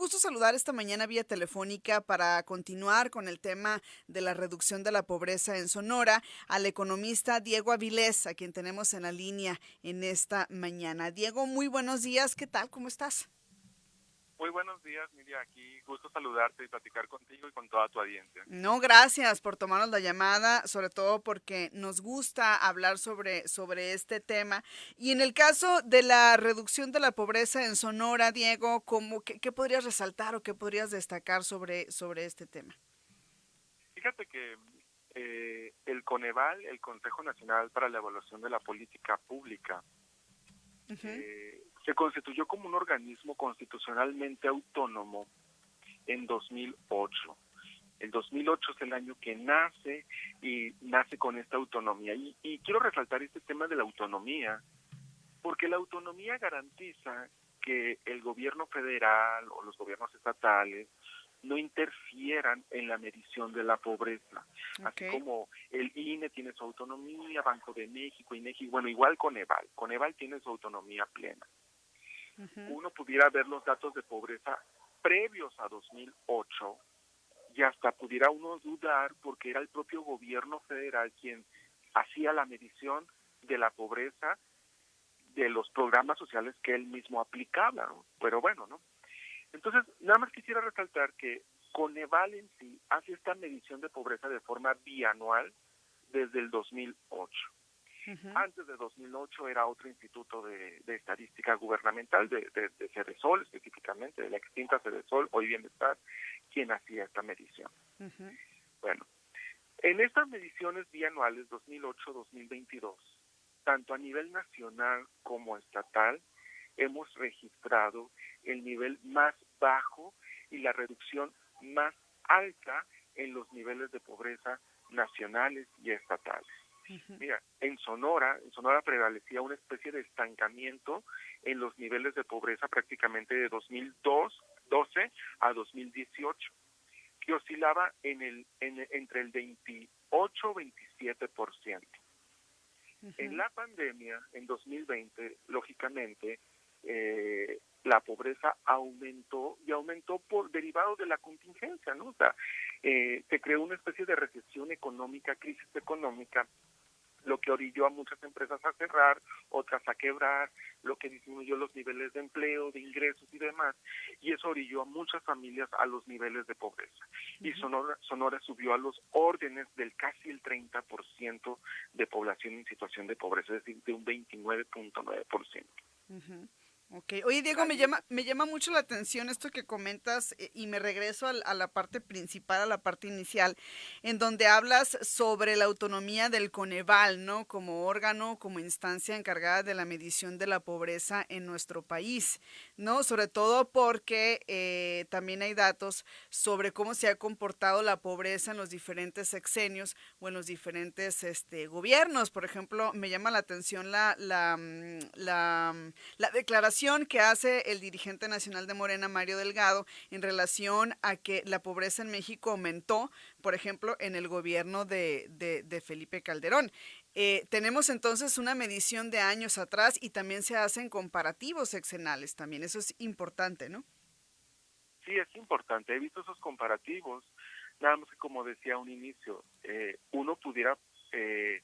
gusto saludar esta mañana vía telefónica para continuar con el tema de la reducción de la pobreza en Sonora al economista Diego Avilés, a quien tenemos en la línea en esta mañana. Diego, muy buenos días. ¿Qué tal? ¿Cómo estás? Muy buenos días, Miriam. Aquí gusto saludarte y platicar contigo y con toda tu audiencia. No, gracias por tomarnos la llamada, sobre todo porque nos gusta hablar sobre este tema. Y en el caso de la reducción de la pobreza en Sonora, Diego, qué podrías resaltar o qué podrías destacar sobre este tema? Fíjate que el Coneval, el Consejo Nacional para la Evaluación de la Política Pública, Ujú. se constituyó como un organismo constitucionalmente autónomo en 2008. El 2008 es el año que nace y nace con esta autonomía. Y quiero resaltar este tema de la autonomía, porque la autonomía garantiza que el gobierno federal o los gobiernos estatales no interfieran en la medición de la pobreza, Ok. así como el INE tiene su autonomía, Banco de México, INEGI, bueno, igual Coneval. Coneval tiene su autonomía plena. Ujú. Uno pudiera ver los datos de pobreza previos a 2008 y hasta pudiera uno dudar porque era el propio gobierno federal quien hacía la medición de la pobreza de los programas sociales que él mismo aplicaba, ¿no? Pero bueno, ¿no? Entonces, nada más quisiera resaltar que Coneval en sí hace esta medición de pobreza de forma bianual desde el 2008. Ujú. Antes de 2008 era otro instituto de estadística gubernamental, de Cedesol específicamente, de la extinta Cedesol, hoy Bienestar, quien hacía esta medición. Ujú. Bueno, en estas mediciones bianuales 2008-2022, tanto a nivel nacional como estatal, hemos registrado el nivel más bajo y la reducción más alta en los niveles de pobreza nacionales y estatales. Ujú. Mira, en Sonora prevalecía una especie de estancamiento en los niveles de pobreza prácticamente de 2012 a 2018, que oscilaba entre el 28-27%. En Ujú. la pandemia, en 2020, lógicamente, la pobreza aumentó y aumentó por derivado de la contingencia, ¿no? O sea, se creó una especie de recesión económica, crisis económica, lo que orilló a muchas empresas a cerrar, otras a quebrar, lo que disminuyó los niveles de empleo, de ingresos y demás, y eso orilló a muchas familias a los niveles de pobreza. Y Ujú. Sonora subió a los órdenes del casi el 30% de población en situación de pobreza, es decir, de un 29.9%. Ujú. Ok. Oye, Diego, Ahí, me llama mucho la atención esto que comentas y me regreso a la parte principal, a la parte inicial, en donde hablas sobre la autonomía del Coneval, ¿no? Como órgano, como instancia encargada de la medición de la pobreza en nuestro país, ¿no? Sobre todo porque también hay datos sobre cómo se ha comportado la pobreza en los diferentes sexenios o en los diferentes gobiernos. Por ejemplo, me llama la atención la declaración que hace el dirigente nacional de Morena, Mario Delgado, en relación a que la pobreza en México aumentó, por ejemplo, en el gobierno de Felipe Calderón. Tenemos entonces una medición de años atrás y también se hacen comparativos sexenales también. Eso es importante, ¿no? sí es importante, he visto esos comparativos, nada más que como decía a un inicio, uno pudiera, eh,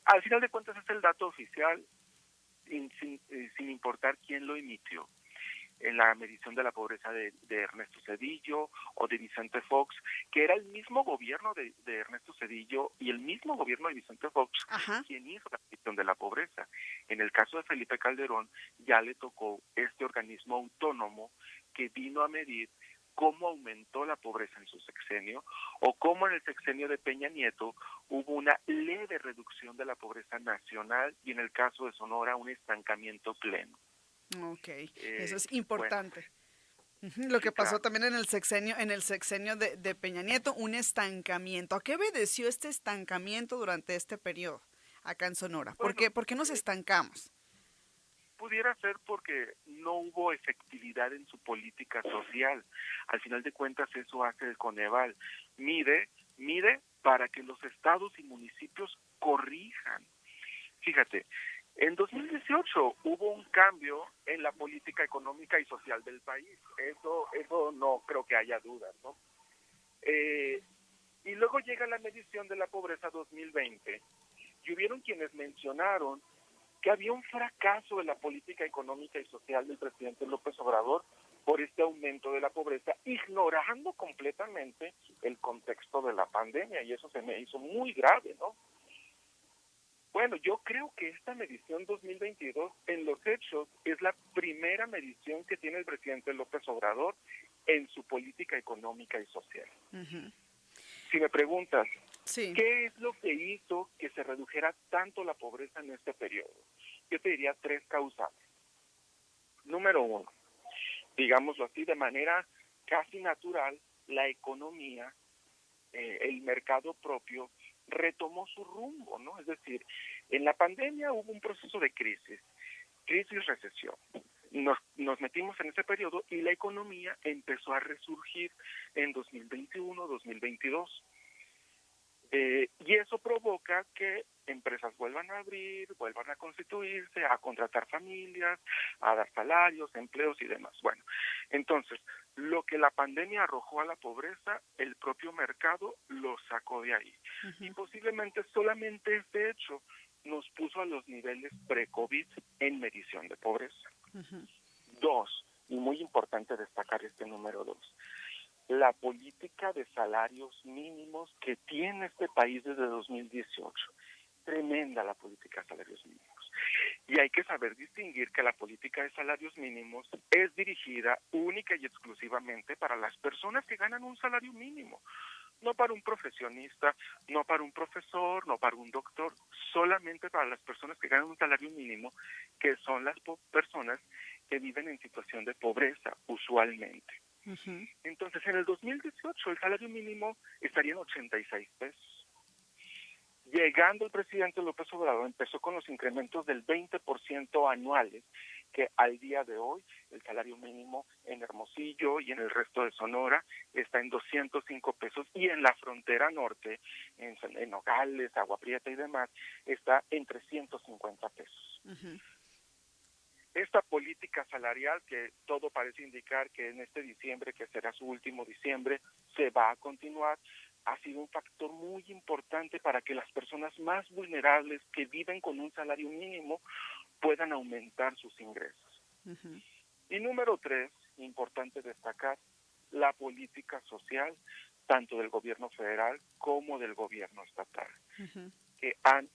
al final de cuentas es el dato oficial, sin importar quién lo emitió. En la medición de la pobreza de Ernesto Zedillo o de Vicente Fox, que era el mismo gobierno de Ernesto Zedillo y el mismo gobierno de Vicente Fox Ajá. quien hizo la medición de la pobreza. En el caso de Felipe Calderón, ya le tocó este organismo autónomo que vino a medir cómo aumentó la pobreza en su sexenio o cómo en el sexenio de Peña Nieto hubo una leve reducción de la pobreza nacional y en el caso de Sonora un estancamiento pleno. Ok, eso es Bueno, importante. Ujú. Lo que sí, pasó claro. también en el sexenio de Peña Nieto, un estancamiento. ¿A qué obedeció este estancamiento durante este periodo acá en Sonora? Bueno, Por qué nos estancamos? pudiera ser porque no hubo efectividad en su política social. Al final de cuentas eso hace el Coneval. Mide para que los estados y municipios corrijan. Fíjate, En 2018 hubo un cambio en la política económica y social del país. Eso no creo que haya dudas, ¿no? Y luego llega la medición de la pobreza 2020 y hubieron quienes mencionaron que había un fracaso de la política económica y social del presidente López Obrador por este aumento de la pobreza, ignorando completamente el contexto de la pandemia, y eso se me hizo muy grave, ¿no? Bueno, yo creo que esta medición 2022 en los hechos es la primera medición que tiene el presidente López Obrador en su política económica y social. Ujú. Si me preguntas, Sí. ¿qué es lo que hizo que se redujera tanto la pobreza en este periodo? Yo te diría 3 causales. Número 1, digámoslo así, de manera casi natural, la economía, el mercado propio, retomó su rumbo, ¿no? Es decir, en la pandemia hubo un proceso de crisis, recesión. Nos metimos en ese periodo y la economía empezó a resurgir en 2021, 2022. Y eso provoca que empresas vuelvan a abrir, vuelvan a constituirse, a contratar familias, a dar salarios, empleos y demás. Bueno, entonces, lo que la pandemia arrojó a la pobreza, el propio mercado lo sacó de ahí. Ujú. Y posiblemente solamente este hecho nos puso a los niveles pre-COVID en medición de pobreza. Ujú. 2, y muy importante destacar este número 2, la política de salarios mínimos que tiene este país desde 2018. Tremenda la política de salarios mínimos. Y hay que saber distinguir que la política de salarios mínimos es dirigida única y exclusivamente para las personas que ganan un salario mínimo. No para un profesionista, no para un profesor, no para un doctor, solamente para las personas que ganan un salario mínimo, que son las personas que viven en situación de pobreza usualmente. Ujú. Entonces, en el 2018 el salario mínimo estaría en 86 pesos. Llegando el presidente López Obrador, empezó con los incrementos del 20% anuales, que al día de hoy el salario mínimo en Hermosillo y en el resto de Sonora está en 205 pesos, y en la frontera norte, en Nogales, Agua Prieta y demás, está en 350 pesos. Ujú. Esta política salarial, que todo parece indicar que en este diciembre, que será su último diciembre, se va a continuar, ha sido un factor muy importante para que las personas más vulnerables que viven con un salario mínimo puedan aumentar sus ingresos. Ujú. Y número 3, importante destacar, la política social, tanto del gobierno federal como del gobierno estatal, Ujú. que han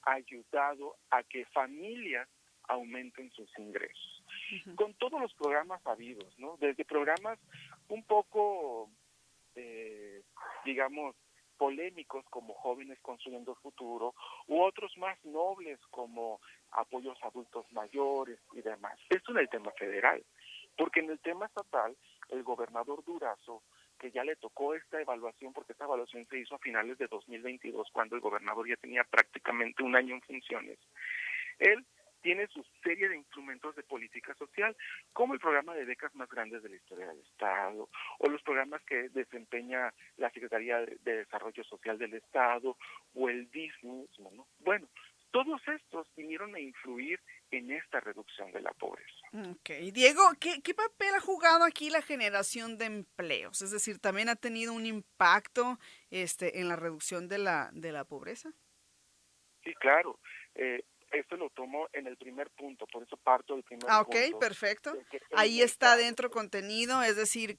ayudado a que familias aumenten sus ingresos. Ujú. Con todos los programas habidos, ¿no? Desde programas un poco, digamos, polémicos como Jóvenes Construyendo el Futuro, u otros más nobles como apoyos a adultos mayores y demás. Esto en el tema federal, porque en el tema estatal, el gobernador Durazo, que ya le tocó esta evaluación, porque esta evaluación se hizo a finales de 2022, cuando el gobernador ya tenía prácticamente un año en funciones, él tiene su serie de instrumentos de política social, como el programa de becas más grandes de la historia del Estado, o los programas que desempeña la Secretaría de Desarrollo Social del Estado, o el DIF mismo, ¿no? Bueno, todos estos vinieron a influir en esta reducción de la pobreza. Ok, Diego, ¿qué papel ha jugado aquí la generación de empleos? Es decir, ¿también ha tenido un impacto en la reducción de la pobreza? Sí, claro. Esto lo tomo en el primer punto, por eso parto del primer Ah, ok, punto, perfecto. de que el Ahí está mercado. dentro contenido, es decir,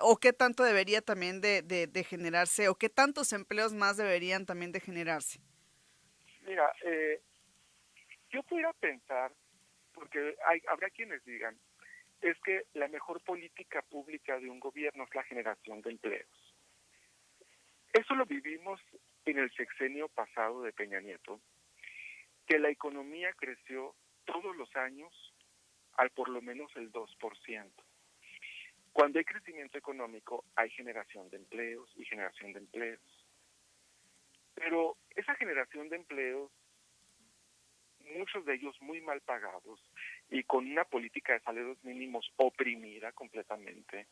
o qué tanto debería también de generarse, o qué tantos empleos más deberían también de generarse. Mira, yo pudiera pensar, porque habrá quienes digan, es que la mejor política pública de un gobierno es la generación de empleos. Eso lo vivimos en el sexenio pasado de Peña Nieto, que la economía creció todos los años al por lo menos el 2%. Cuando hay crecimiento económico, hay generación de empleos y generación de empleos. Pero esa generación de empleos, muchos de ellos muy mal pagados y con una política de salarios mínimos oprimida completamente,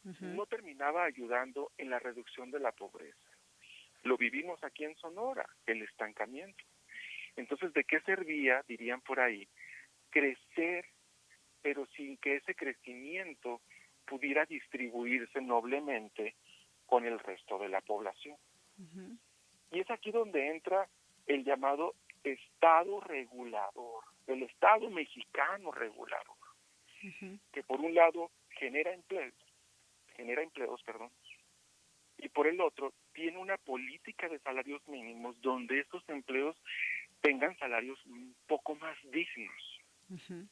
Ujú. no terminaba ayudando en la reducción de la pobreza. Lo vivimos aquí en Sonora, el estancamiento. Entonces, ¿de qué servía, dirían por ahí, crecer, pero sin que ese crecimiento pudiera distribuirse noblemente con el resto de la población? Ujú. Y es aquí donde entra el llamado Estado regulador, el Estado mexicano regulador, Ujú. que por un lado genera empleos, y por el otro tiene una política de salarios mínimos donde estos empleos tengan salarios un poco más dignos, Ujú.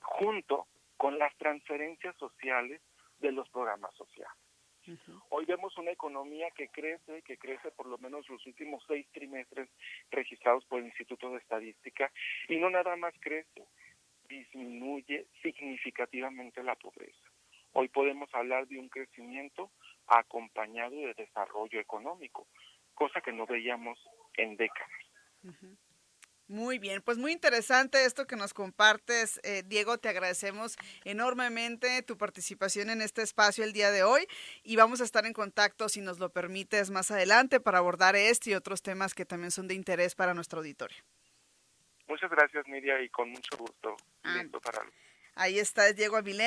junto con las transferencias sociales de los programas sociales. Ujú. Hoy vemos una economía que crece por lo menos los últimos 6 trimestres registrados por el Instituto de Estadística, y no nada más crece, disminuye significativamente la pobreza. Hoy podemos hablar de un crecimiento acompañado de desarrollo económico, cosa que no veíamos en décadas. Ujú. Muy bien, pues muy interesante esto que nos compartes, Diego. Te agradecemos enormemente tu participación en este espacio el día de hoy y vamos a estar en contacto, si nos lo permites, más adelante para abordar este y otros temas que también son de interés para nuestro auditorio. Muchas gracias, Nidia, y con mucho gusto. Ah, Listo para ahí está Diego Avilés.